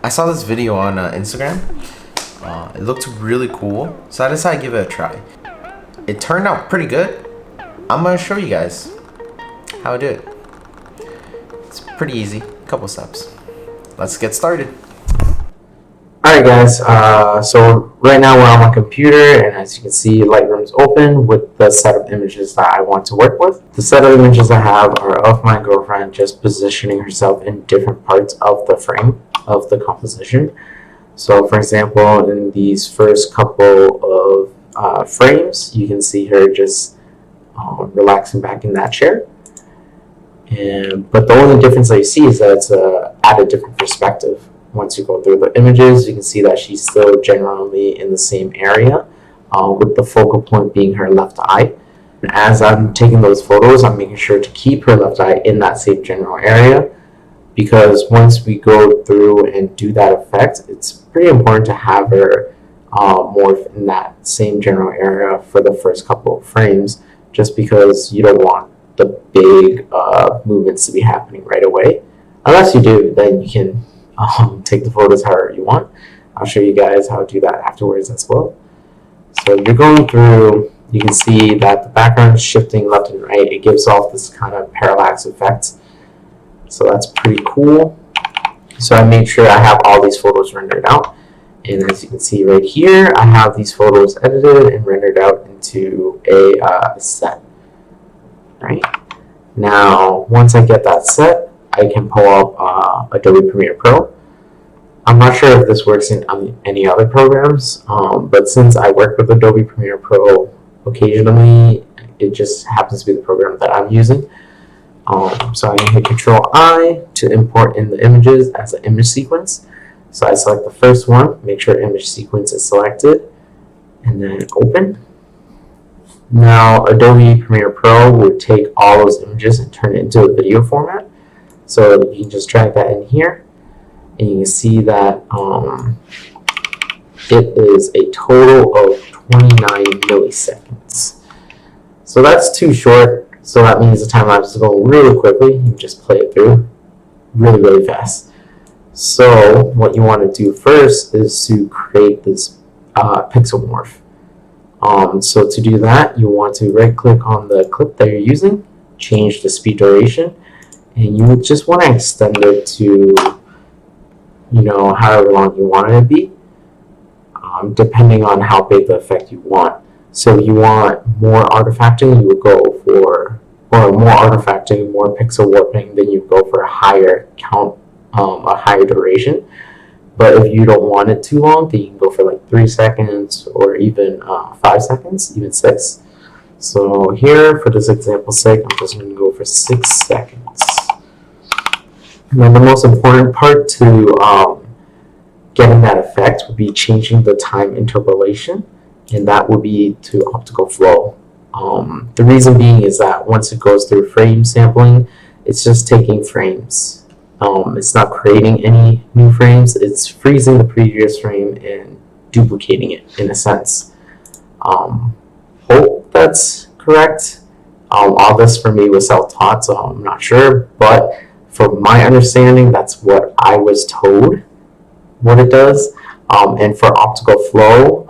I saw this video on Instagram. It looked really cool, so I decided to give it a try. It turned out pretty good. I'm gonna show you guys how I do it. It's pretty easy, a couple steps. Let's get started. Alright guys, so right now we're on my computer, and as you can see, Lightroom's open with the set of images that I want to work with. The set of images I have are of my girlfriend just positioning herself in different parts of the frame of the composition. So for example, in these first couple of frames, you can see her just relaxing back in that chair. But the only difference that you see is that it's at a different perspective. Once you go through the images, you can see that she's still generally in the same area, with the focal point being her left eye. And as I'm taking those photos, I'm making sure to keep her left eye in that same general area, because once we go through and do that effect, it's pretty important to have her morph in that same general area for the first couple of frames, just because you don't want the big movements to be happening right away. Unless you do, then you can take the photos however you want. I'll show you guys how to do that afterwards as well. So you're going through, you can see that the background is shifting left and right. It gives off this kind of parallax effect. So that's pretty cool. So I made sure I have all these photos rendered out. And as you can see right here, I have these photos edited and rendered out into a set. Right? Now, once I get that set, I can pull up Adobe Premiere Pro. I'm not sure if this works in any other programs, but since I work with Adobe Premiere Pro occasionally, it just happens to be the program that I'm using. So I can hit Control-I to import in the images as an image sequence. So I select the first one, make sure image sequence is selected, and then open. Now Adobe Premiere Pro would take all those images and turn it into a video format. So you can just drag that in here, and you can see that it is a total of 29 milliseconds. So that's too short, so that means the time lapse is going really quickly. You just play it through really fast. So what you want to do first is to create this pixel morph. So to do that, you want to right click on the clip that you're using, change the speed duration, and you just want to extend it to, however long you want it to be, depending on how big the effect you want. So if you want more artifacting, you would go for, or more artifacting, more pixel warping, then you go for a higher count, a higher duration. But if you don't want it too long, then you can go for like 3 seconds or even 5 seconds, even 6. So here, for this example's sake, I'm just going to go for 6 seconds. Now the most important part to getting that effect would be changing the time interpolation, and that would be to optical flow. The reason being is that once it goes through frame sampling, it's just taking frames. It's not creating any new frames, it's freezing the previous frame and duplicating it in a sense. Hope that's correct. All this for me was self-taught, so I'm not sure, but from my understanding, that's what I was told what it does. And for optical flow,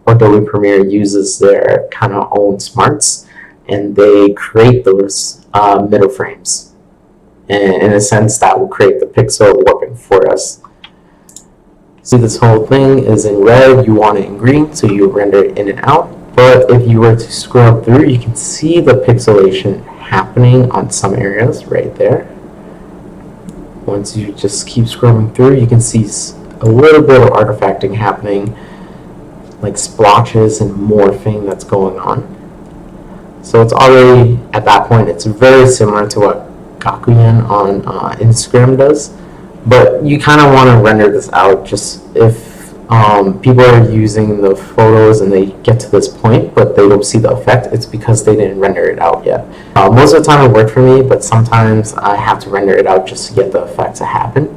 Adobe Premiere uses their kind of own smarts, and they create those middle frames. And in a sense, that will create the pixel warping for us. See, this whole thing is in red, you want it in green, so you render it in and out. But if you were to scroll through, you can see the pixelation happening on some areas right there. Once you just keep scrolling through, you can see a little bit of artifacting happening, like splotches and morphing that's going on. So it's already, at that point, it's very similar to what Gakuyan on Instagram does. But you kind of want to render this out just if people are using the photos and they get to this point but they don't see the effect, it's because they didn't render it out yet. Most of the time it worked for me, but sometimes I have to render it out just to get the effect to happen.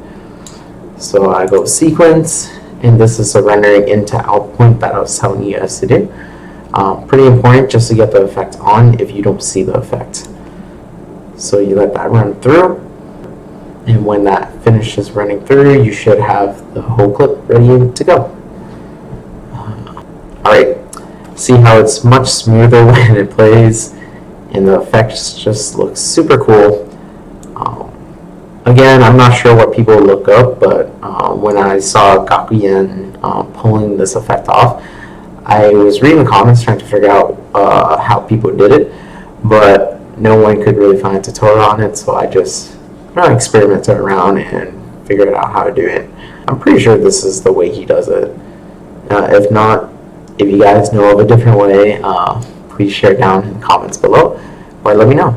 So I go sequence, and this is a rendering into out point that I was telling you guys to do. Pretty important just to get the effect on if you don't see the effect. So you let that run through. And when that finishes running through, you should have the whole clip ready to go. Alright, see how it's much smoother when it plays, and the effects just look super cool. Again, I'm not sure what people look up, but when I saw Gakuyen pulling this effect off, I was reading comments trying to figure out how people did it, but no one could really find a tutorial on it, so I just experimented around and figured out how to do it. I'm pretty sure this is the way he does it. If not, if you guys know of a different way, please share down in the comments below, or let me know.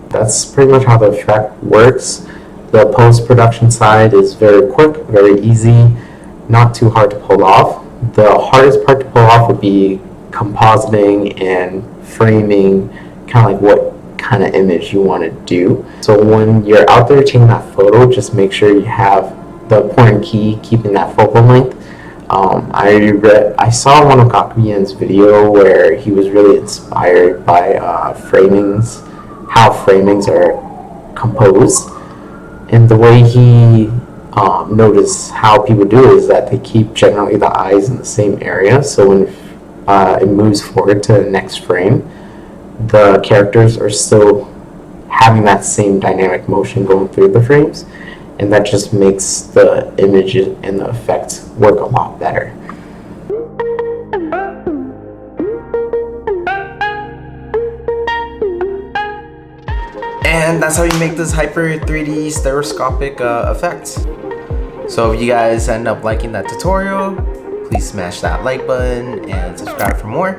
That's pretty much how the effect works. The post-production side is very quick, very easy, not too hard to pull off. The hardest part to pull off would be compositing and framing, kind of like what kind of image you want to do. So when you're out there taking that photo, just make sure you have the important key, keeping that focal length. I saw one of Gakuyen's video where he was really inspired by framings, how framings are composed. And the way he noticed how people do it is that they keep generally the eyes in the same area. So when it moves forward to the next frame, the characters are still having that same dynamic motion going through the frames. And that just makes the image and the effects work a lot better. And that's how you make this Hyper 3D Stereoscopic effect. So if you guys end up liking that tutorial, please smash that like button and subscribe for more.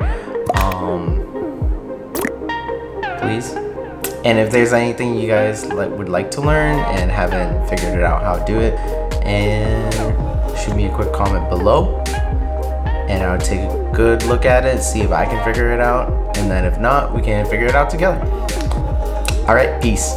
Please. And if there's anything you guys would like to learn and haven't figured it out how to do it, and shoot me a quick comment below, and I'll take a good look at it, see if I can figure it out, and then if not, we can figure it out together. Alright, peace.